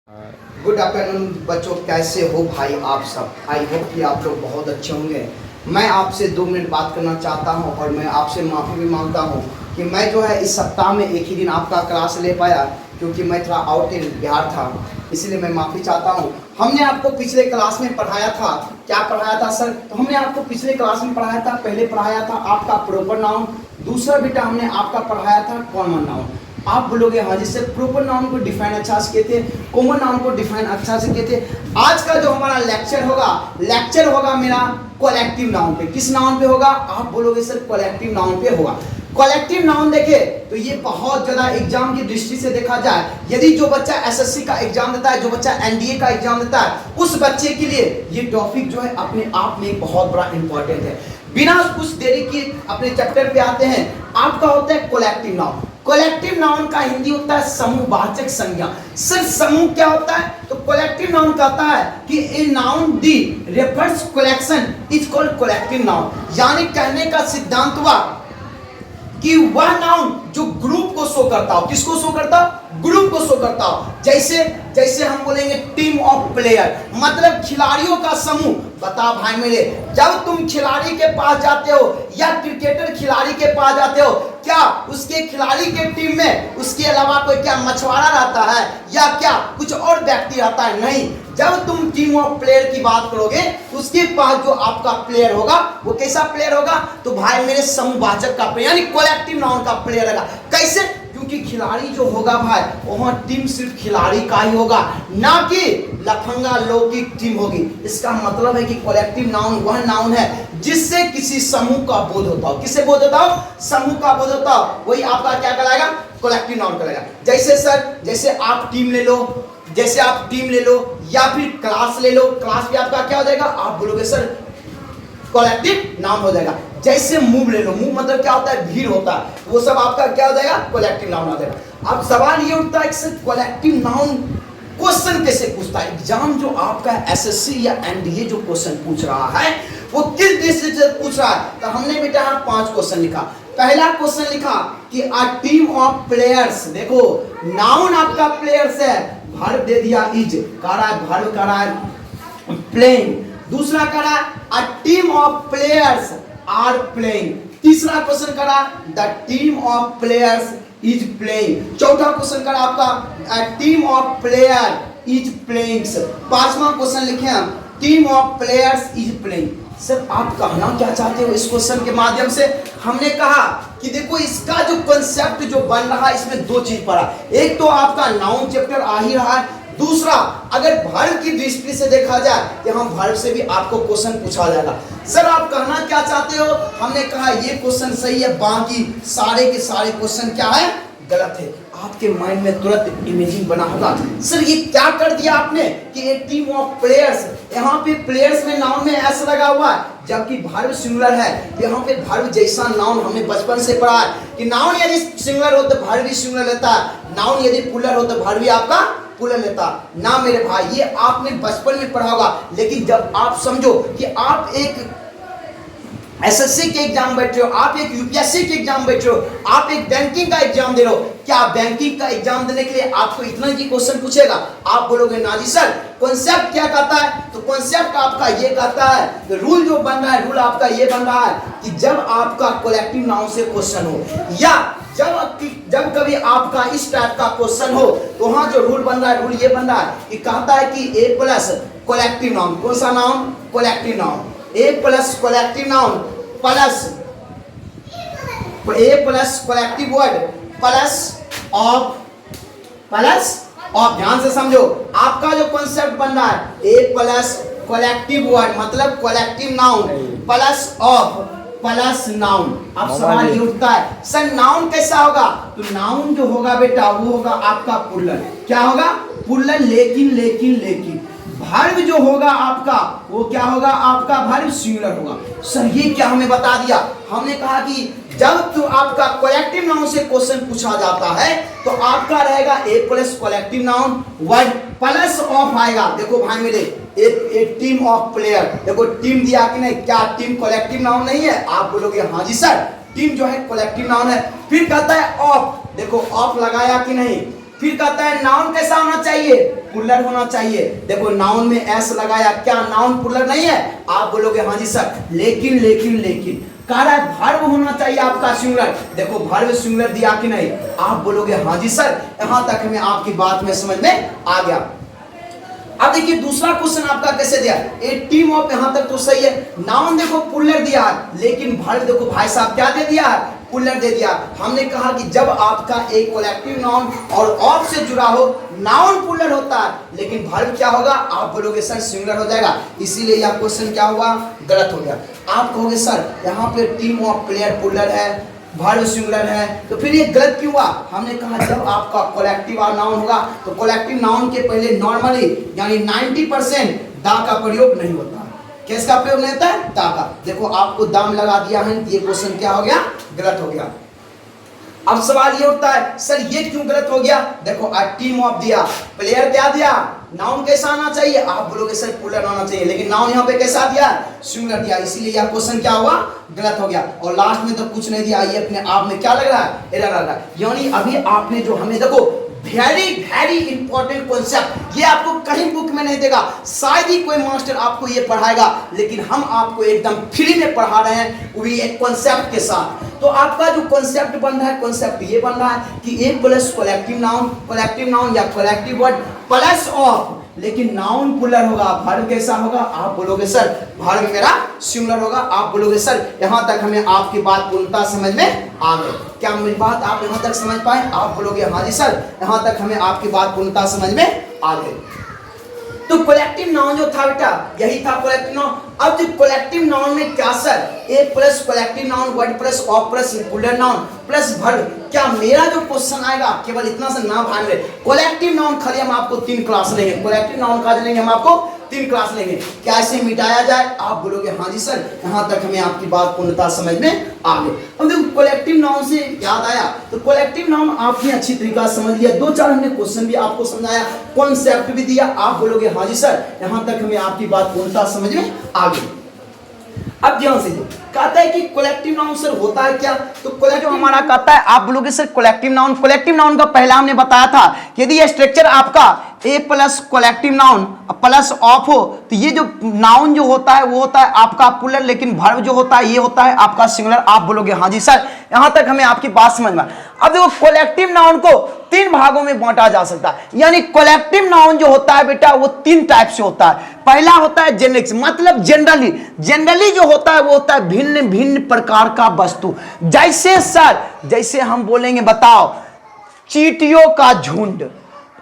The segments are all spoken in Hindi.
गुड आफ्टरनून बच्चों, कैसे हो भाई आप सब। आई होप कि आप लोग बहुत अच्छे होंगे। मैं आपसे 2 मिनट बात करना चाहता हूं और मैं आपसे माफ़ी भी मांगता हूं कि मैं जो है इस सप्ताह में एक ही दिन आपका क्लास ले पाया, क्योंकि मैं थोड़ा आउट इन बिहार था, इसलिए मैं माफ़ी चाहता हूं। हमने आपको पिछले क्लास में पढ़ाया था, क्या पढ़ाया था सर? तो हमने आपको पिछले क्लास में पढ़ाया था, पहले पढ़ाया था आपका प्रॉपर नाउन, दूसरा बेटा हमने आपका पढ़ाया था कॉमन नाउन। आप बोलोगे हाँ जी सर, प्रॉपर नाउन को डिफाइन अच्छा से किए थे, कॉमन नाउन को डिफाइन अच्छा से किए थे। आज का जो हमारा लेक्चर होगा मेरा कलेक्टिव नाउन पे। किस नाउन पे होगा? आप बोलोगे सर कलेक्टिव नाउन पे होगा। कलेक्टिव नाउन देखे तो ये बहुत ज्यादा एग्जाम की दृष्टि से देखा जाए, यदि जो बच्चा एसएससी का एग्जाम देता है, जो बच्चा एनडीए का एग्जाम देता है, उस बच्चे के लिए ये टॉपिक जो है अपने आप में बहुत बड़ा इंपॉर्टेंट है। बिना कुछ देरी के अपने चैप्टर पे आते हैं। आपका होता है कलेक्टिव नाउन। कलेक्टिव नाउन का हिंदी होता है समूहवाचक संज्ञा। सर समूह क्या होता है? तो कलेक्टिव नाउन कहता है कि a noun the refers collection is called collective noun. यानी कहने का सिद्धांत हुआ कि वह नाउन जो ग्रुप को शो करता हो। किसको शो करता हो? ग्रुप को शो करता हो। जैसे हम बोलेंगे टीम ऑफ प्लेयर, मतलब खिलाड़ियों का समूह। बता भाई मेरे, जब तुम खिलाड़ी के पास जाते हो या क्रिकेटर खिलाड़ी के पास जाते हो, क्या उसके खिलाड़ी के टीम में उसके अलावा कोई क्या मछुआरा रहता है या क्या कुछ और व्यक्ति रहता है? नहीं। जब तुम टीम ऑफ प्लेयर की बात करोगे, उसके पास जो आपका प्लेयर होगा वो कैसा प्लेयर होगा? तो भाई मेरे समूहवाचक का प्लेयर, यानी कलेक्टिव नाउन का प्लेयर रहेगा। कैसे? क्योंकि खिलाड़ी जो होगा भाई, वहां टीम सिर्फ खिलाड़ी का ही होगा, ना कि लफंगा लौकिक टीम होगी। इसका मतलब है कि कलेक्टिव नाउन वह नाउन है जिससे किसी समूह का बोध होता हो। किससे बोध होता हो? समूह का बोध होता हो, वही आपका क्या कहलाएगा? कलेक्टिव नाउन कहलाएगा। जैसे सर, जैसे आप टीम ले लो या फिर क्लास ले लो, क्लास भी आपका क्या हो जाएगा? आप बोलोगे सर कलेक्टिव नाउन हो जाएगा। जैसे मूव ले लो, मूव मतलब क्या होता है? भीड़ होता है, वो सब आपका क्या हो जाएगा? कलेक्टिव नाउन हो जाएगा। अब सवाल ये उठता है कि सर कलेक्टिव नाउन क्वेश्चन कैसे पूछता है? एग्जाम जो आपका एसएससी या एनडीए जो क्वेश्चन पूछ रहा है वो किस दृष्टि से पूछ रहा है? तो हमने बेटा यहाँ 5 क्वेश्चन लिखा। पहला क्वेश्चन लिखा कि अ टीम ऑफ प्लेयर्स। देखो नाउन आपका प्लेयर्स है, वर्ब दे दिया इज, वर्ब कर रहा है प्लेइंग। दूसरा करा a team of players are playing. तीसरा क्वेश्चन करा the team of players is playing. चौथा क्वेश्चन करा आपका a team of player is playing. पांचवा क्वेश्चन लिखे हम team of players is playing. Sir आप कहना क्या चाहते हो इस क्वेश्चन के माध्यम से? हमने कहा कि देखो इसका जो कंसेप्ट जो बन रहा है, इसमें 2 चीज पड़ा। एक तो आपका नाउन चैप्टर आ ही रहा है, दूसरा अगर वर्ब की दृष्टि से देखा जाए कि हम वर्ब से भी आपको क्वेश्चन पूछा जाएगा। सर आप कहना क्या चाहते हो? हमने कहा ये क्वेश्चन सही है, बाकी सारे के सारे क्वेश्चन क्या है? गलत है। आपके माइंड में तुरंत इमेजिंग बना होगा, सर ये क्या कर दिया आपने कि एक टीम ऑफ प्लेयर्स, यहाँ पे प्लेयर्स में नाउन में एस लगा हुआ है, जबकि वर्ब सिंगुलर है। यहाँ पे वर्ब जैसा नाउन हमने बचपन से पढ़ा है कि नाउन यदि सिंगुलर हो तो वर्ब भी सिंगुलर लेता है, नाउन यदि प्लूरल हो तो वर्ब भी आपका प्लूरल लेता ना। मेरे भाई ये आपने बचपन में पढ़ा होगा, लेकिन जब आप समझो कि आप एक एसएससी के एग्जाम बैठ रहे हो, आप एक यूपीएससी के एग्जाम बैठ रहे हो, आप एक बैंकिंग का एग्जाम दे रहे हो, क्या बैंकिंग का एग्जाम देने के लिए आपको इतना ही क्वेश्चन पूछेगा? आप बोलोगे ना जी सर कॉन्सेप्ट क्या कहता है? तो कॉन्सेप्ट आपका ये कहता है, तो रूल जो बन रहा है, रूल आपका ये बन रहा है कि जब आपका कलेक्टिव नाउन से क्वेश्चन हो या जब कभी आपका इस टाइप का क्वेश्चन हो, तो वहां जो रूल बन रहा है, रूल ये बन रहा है कि कहता है कि ए प्लस कलेक्टिव नाउन, कौन सा noun? Collective noun. A plus collective noun plus A plus collective word plus of. ध्यान से समझो, आपका जो कॉन्सेप्ट बन रहा है ए प्लस कलेक्टिव वर्ड मतलब collective noun plus of plus noun. अब सवाल ये उठता है सर नाउन कैसा होगा? तो नाउन जो होगा बेटा वो होगा आपका प्लूरल। क्या होगा? प्लूरल। लेकिन वर्ब जो होगा आपका वो क्या होगा? आपका वर्ब सिंगुलर होगा। सर ये क्या हमें बता दिया? हमने कहा कि जब तो आपका कलेक्टिव नाउन से क्वेश्चन पूछा जाता है तो आपका रहेगा a plus collective noun word plus of आएगा। देखो भाई मेरे एक टीम ऑफ प्लेयर, देखो टीम दिया कि नहीं? क्या टीम कलेक्टिव नाउन नहीं है? आप बोलोगे हाँ जी सर टीम जो है कलेक्टिव नाउन है। फिर कहता है ऑफ, देखो ऑफ लगाया कि नहीं? फिर कहता है नाउन कैसा होना चाहिए, पुलर होना चाहिए। देखो नाउन में एस लगाया, क्या नाउन पुलर नहीं है? आप बोलोगे हाँ जी सर, लेकिन लेकिन लेकिन कह रहा है वर्ब होना चाहिए आपका सिंगुलर। देखो वर्ब सिंगुलर दिया कि नहीं? आप बोलोगे हाँ जी सर। यहां तक हमें आपकी बात में समझ में आ गया। अब देखिए दूसरा क्वेश्चन आपका कैसे दिया, ए टीम ऑफ, यहां तक तो सही है। नाउन देखो पुलर दिया है, लेकिन वर्ब देखो भाई साहब क्या दे दिया है, पुलर दे दिया। हमने कहा कि जब आपका एक कलेक्टिव नाउन और ऑफ से जुड़ा हो, नाउन पुलर होता है, लेकिन वर्ब क्या होगा? आप बोलोगे सर सिंगुलर हो जाएगा, इसीलिए यह क्वेश्चन क्या हुआ, गलत हो गया। आप कहोगे सर यहाँ पे टीम ऑफ प्लेयर पुलर है, वर्ब सिंगुलर है, तो फिर ये गलत क्यों हुआ? हमने कहा जब आपका कलेक्टिव नाउन होगा तो कलेक्टिव नाउन के पहले नॉर्मली यानी 90% दा का प्रयोग नहीं होता। किसका प्रयोग नहीं होता है? दा का। देखो आपको दाम लगा दिया है, ये क्वेश्चन क्या हो गया, गलत हो गया। अब सवाल ये उठता है सर ये क्यों गलत हो गया? देखो टीम ऑफ दिया, प्लेयर क्या दिया, नाउन कैसा आना चाहिए? आप बोलोगे सर पुलर आना चाहिए, लेकिन नाउन यहाँ पे कैसा दिया, सिंगुलर दिया, इसीलिए यह क्वेश्चन क्या हुआ, गलत हो गया। और लास्ट में तो कुछ नहीं दिया, ये अपने आप में क्या लग रहा है, एरर लग रहा है। यानी अभी आपने जो हमें देखो वेरी वेरी इंपॉर्टेंट कॉन्सेप्ट, ये आपको कहीं बुक में नहीं देगा, शायद ही कोई मास्टर आपको ये पढ़ाएगा, लेकिन हम आपको एकदम फ्री में पढ़ा रहे हैं, वो भी एक कॉन्सेप्ट के साथ। तो आपका जो कॉन्सेप्ट बन रहा है, कॉन्सेप्ट ये बन रहा है कि एक प्लस कलेक्टिव नाउन या कलेक्टिव वर्ड प्लस ऑफ, लेकिन नाउन पुलर होगा, वर्ब कैसा होगा? आप बोलोगे सर वर्ब मेरा सिंगुलर होगा। आप बोलोगे सर यहां तक हमें आपकी बात पूर्णतः समझ में आ गई। क्या मेरी बात आप यहां तक समझ पाए? आप बोलोगे हाँ जी सर, यहां तक हमें आपकी बात पूर्णतः समझ में आ गई। तो कलेक्टिव नाउन जो था बेटा, यही था कलेक्टिव नाउन। अब जो कलेक्टिव नाउन में क्या sir, A plus collective noun, word plus of plus puller noun plus verb, क्या मेरा जो क्वेश्चन आएगा केवल इतना से ना भाग रहे, कलेक्टिव नाउन खाली हम आपको 3 क्लास लेंगे, कलेक्टिव नाउन का लेंगे हम आपको 3 क्लास लेंगे। कैसे मिटाया जाए? आप बोलोगे हाँ जी सर, यहां तक हमें आपकी बात पूर्णतः समझ में आ गई। अब देखो कलेक्टिव नाउन से याद आया, तो कलेक्टिव नाउन आपने अच्छी तरीका से समझ लिया, 2-4 हमने क्वेश्चन भी आपको समझाया, कॉन्सेप्ट भी दिया। आप बोलोगे हाँ जी सर, यहां तक हमें आपकी बात पूर्णतः समझ में आ गई। अब ध्यान से कहता है कि कलेक्टिव नाउन सर होता है क्या? तो कलेक्टिव हमारा कहता है, आप बोलोगे सर कलेक्टिव नाउन का पहला हमने बताया था, यदि ये स्ट्रक्चर आपका a plus collective noun plus of हो, तो ये जो नाउन जो होता है वो होता है आपका पुलर, लेकिन वर्ब जो होता है ये होता है आपका सिंगुलर। आप बोलोगे हाँ जी सर, यहां तक हमें आपकी बात समझ में। अब देखो कलेक्टिव नाउन को 3 भागों में बांटा जा सकता है, यानी कलेक्टिव नाउन जो होता है बेटा वो 3 टाइप से होता है। पहला होता है जेनेरिक, मतलब जनरली जो होता है वो होता है भिन्न भिन्न प्रकार का वस्तु। जैसे सर, जैसे हम बोलेंगे बताओ चींटियों का झुंड,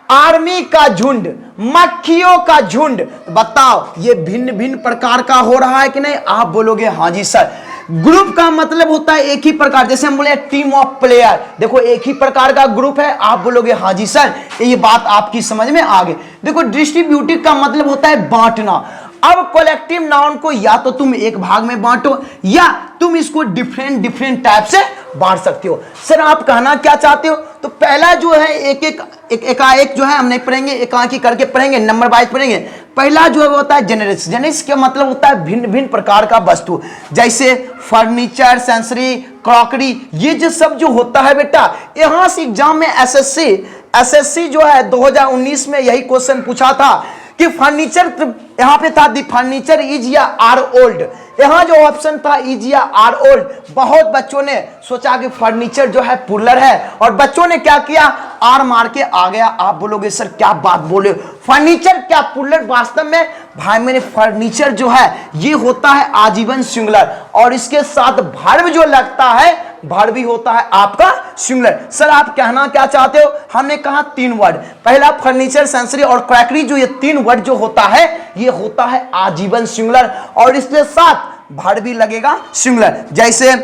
आर्मी का झुंड, मक्खियों का झुंड, बताओ ये भिन्न भिन्न प्रकार का हो रहा है कि नहीं? आप बोलोगे हाँ जी सर। ग्रुप का मतलब होता है एक ही प्रकार, जैसे हम बोले टीम ऑफ प्लेयर, देखो एक ही प्रकार का ग्रुप है। आप बोलोगे हाँ जी सर, ये बात आपकी समझ में आ गई। देखो डिस्ट्रीब्यूटिव का मतलब होता है बांटना। अब कलेक्टिव नाउन को या तो तुम एक भाग में बांटो या तुम इसको डिफरेंट टाइप से बांट सकते हो। सर आप कहना क्या चाहते हो? तो पहला जो है एक जो है हम नहीं पढ़ेंगे, एकांकी करके पढ़ेंगे, नंबर वाइज पढ़ेंगे। पहला जो है वो होता है जेनेरिक्स। जेनेरिक्स का मतलब होता है भिन्न भिन्न प्रकार का वस्तु, जैसे फर्नीचर, सेंसरी, क्रॉकरी, ये जो सब जो होता है बेटा, यहां से एग्जाम में एसएससी जो है 2019 में यही क्वेश्चन पूछा था कि फर्नीचर, यहां पे था दी फर्नीचर इज या आर ओल्ड, यहां जो ऑप्शन था इज या आर ओल्ड। बहुत बच्चों ने सोचा कि फर्नीचर जो है पुलर है और बच्चों ने क्या किया, आर मार के आ गया। आप बोलोगे सर क्या बात बोले, फर्नीचर क्या पुलर? वास्तव में भाई मेरे फर्नीचर जो है ये होता है आजीवन सिंगुलर, और इसके साथ वर्ब जो लगता है वर्ब भी होता है आपका सिंगुलर। सर आप कहना क्या चाहते हो? हमने कहा 3 वर्ड, पहला फर्नीचर, सेंसरी और क्रैकरी, जो ये 3 वर्ड जो होता है ये होता है आजीवन सिंगुलर, और इसके साथ वर्ब भी लगेगा सिंगुलर। जैसे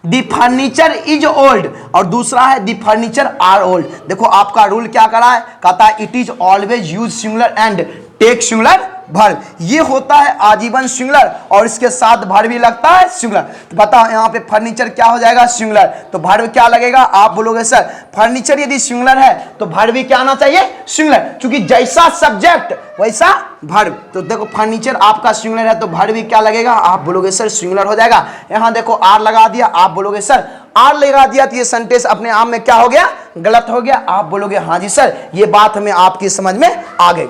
दी फर्नीचर इज ओल्ड और दूसरा है दी फर्नीचर आर ओल्ड। देखो आपका रूल क्या करा है, कहता है it is always use singular and take singular verb, ये होता है आजीवन सिंगुलर और इसके साथ वर्ब भी लगता है सिंगुलर। तो बताओ यहाँ पे फर्नीचर क्या हो जाएगा, सिंगुलर, तो वर्ब क्या लगेगा? आप बोलोगे सर फर्नीचर यदि सिंगुलर है तो वर्ब भी क्या आना चाहिए, सिंगुलर, क्योंकि जैसा सब्जेक्ट वैसा वर्ब। तो देखो फर्नीचर आपका सिंगुलर है तो वर्ब भी क्या लगेगा? आप बोलोगे सर सिंगुलर हो जाएगा। यहाँ देखो आर लगा दिया, आप बोलोगे सर आर लगा दिया तो ये सेंटेंस अपने आप में क्या हो गया, गलत हो गया। आप बोलोगे हाँ जी सर, ये बात हमें आपकी समझ में आ गई।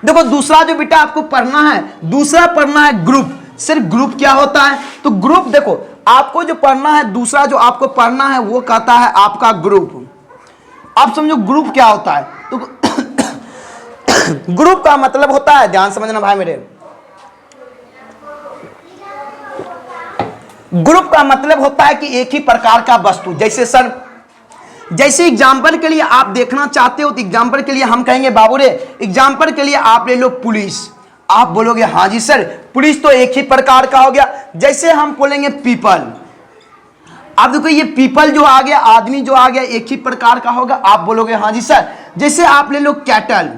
देखो दूसरा जो बेटा आपको पढ़ना है, दूसरा पढ़ना है ग्रुप। सिर्फ ग्रुप क्या होता है, तो ग्रुप देखो आपको जो पढ़ना है, दूसरा जो आपको पढ़ना है वो कहता है आपका ग्रुप। आप समझो ग्रुप क्या होता है, तो ग्रुप का मतलब होता है, ध्यान समझना भाई मेरे, ग्रुप का मतलब होता है कि एक ही प्रकार का वस्तु। जैसे सर, जैसे एग्जाम्पल के लिए आप देखना चाहते हो तो एग्जाम्पल के लिए हम कहेंगे बाबू रे, एग्जाम्पल के लिए आप ले लो पुलिस। आप बोलोगे हाँ जी सर, पुलिस तो एक ही प्रकार का हो गया। जैसे हम बोलेंगे पीपल, आप देखो ये पीपल जो आ गया, आदमी जो आ गया, एक ही प्रकार का होगा। आप बोलोगे हाँ जी सर। जैसे आप ले लो कैटल,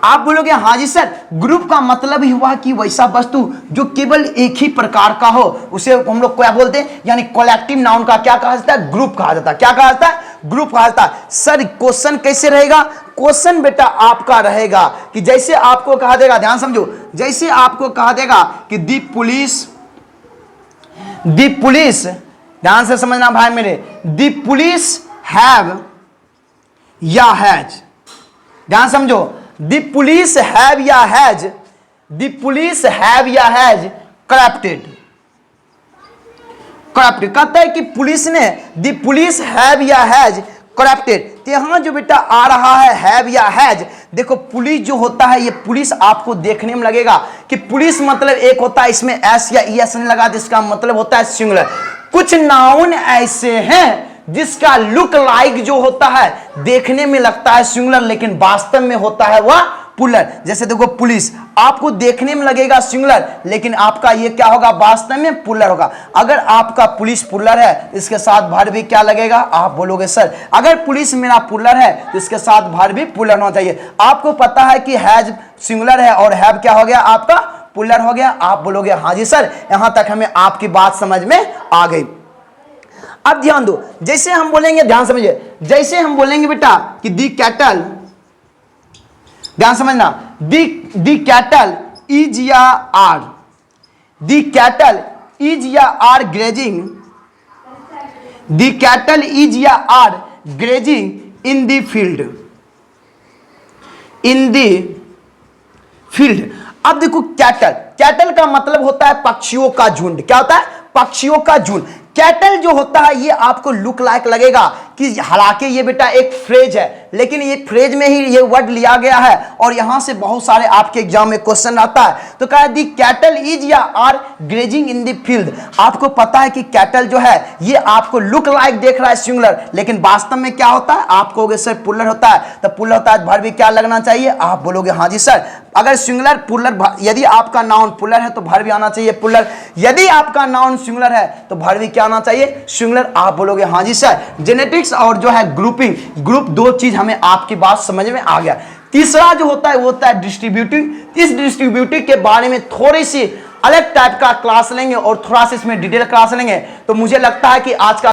आप बोलोगे हाँ जी सर। ग्रुप का मतलब ही हुआ कि वैसा वस्तु जो केवल एक ही प्रकार का हो, उसे हम लोग क्या बोलते हैं, यानी कलेक्टिव नाउन का क्या कहा जाता है, ग्रुप कहा जाता है। क्या कहा जाता है, ग्रुप कहा जाता है। सर क्वेश्चन कैसे रहेगा, क्वेश्चन बेटा आपका रहेगा कि जैसे आपको कहा देगा, ध्यान समझो, जैसे आपको कहा देगा कि दी पुलिस, ध्यान से समझना भाई मेरे, दी पुलिस हैव या हैज, ध्यान समझो, दी पुलिस हैव या हैज, दी पुलिस हैव या हैज करप्टेड, कहता है कि पुलिस ने, दी पुलिस हैव या हैज करप्टेड। तो यहां जो बेटा आ रहा है हैव या हैज, देखो पुलिस जो होता है, ये पुलिस आपको देखने में लगेगा कि पुलिस मतलब एक होता है, इसमें एस या ई एस नहीं लगा, जिसका मतलब होता है सिंगुलर। कुछ नाउन ऐसे हैं जिसका लुक लाइक जो होता है, देखने में लगता है सिंगुलर, लेकिन वास्तव में होता है वह पुलर। जैसे देखो पुलिस आपको देखने में लगेगा सिंगुलर, लेकिन आपका ये क्या होगा, वास्तव में पुलर होगा। अगर आपका पुलिस पुलर है, इसके साथ भर भी क्या लगेगा, आप बोलोगे सर अगर पुलिस मेरा पुलर है तो इसके साथ भर भी पुलर होना चाहिए। आपको पता है कि हैज सिंगुलर है और हैव क्या हो गया, आपका पुलर हो गया। आप बोलोगे हाँ जी सर, यहां तक हमें आपकी बात समझ में आ गई। अब ध्यान दो, जैसे हम बोलेंगे, ध्यान समझिए, जैसे हम बोलेंगे बेटा कि दी कैटल, ध्यान समझना, दी कैटल इज या आर, दी कैटल इज या are grazing, the cattle is या are grazing in the field, in the field. अब देखो कैटल, कैटल का मतलब होता है पक्षियों का झुंड। क्या होता है, पक्षियों का झुंड। कैटल जो होता है ये आपको लुक लाइक लगेगा कि हालांकि ये बेटा एक फ्रेज है, लेकिन ये फ्रेज में ही ये वर्ड लिया गया है और यहां से बहुत सारे आपके एग्जाम में क्वेश्चन आता है। तो कहा दी कैटल इज या are grazing in the field. आपको पता है कि कैटल जो है ये आपको लुक लाइक देख रहा है सिंगुलर, लेकिन वास्तव में क्या होता है, आप कहोगे सर पुलर होता है, तो पुलर होता है भर भी क्या लगना चाहिए, आप बोलोगे हाँ जी सर। अगर सिंगुलर पुलर, यदि आपका नाउन पुलर है तो भर भी आना चाहिए पुलर, यदि आपका नाउन सिंगुलर है तो भर भी क्या आना चाहिए, सिंगुलर। आप बोलोगे हाँ जी सर। जेनेटिक्स और जो है ग्रुपिंग, ग्रुप दो चीज हमें आपकी बात समझ में आ गया। तीसरा जो होता है वो होता है डिस्ट्रीब्यूटिव। इस डिस्ट्रीब्यूटिव के बारे में थोड़ी सी अलग टाइप का क्लास लेंगे और थोड़ा सा इसमें डिटेल क्लास लेंगे। तो मुझे लगता है कि आज का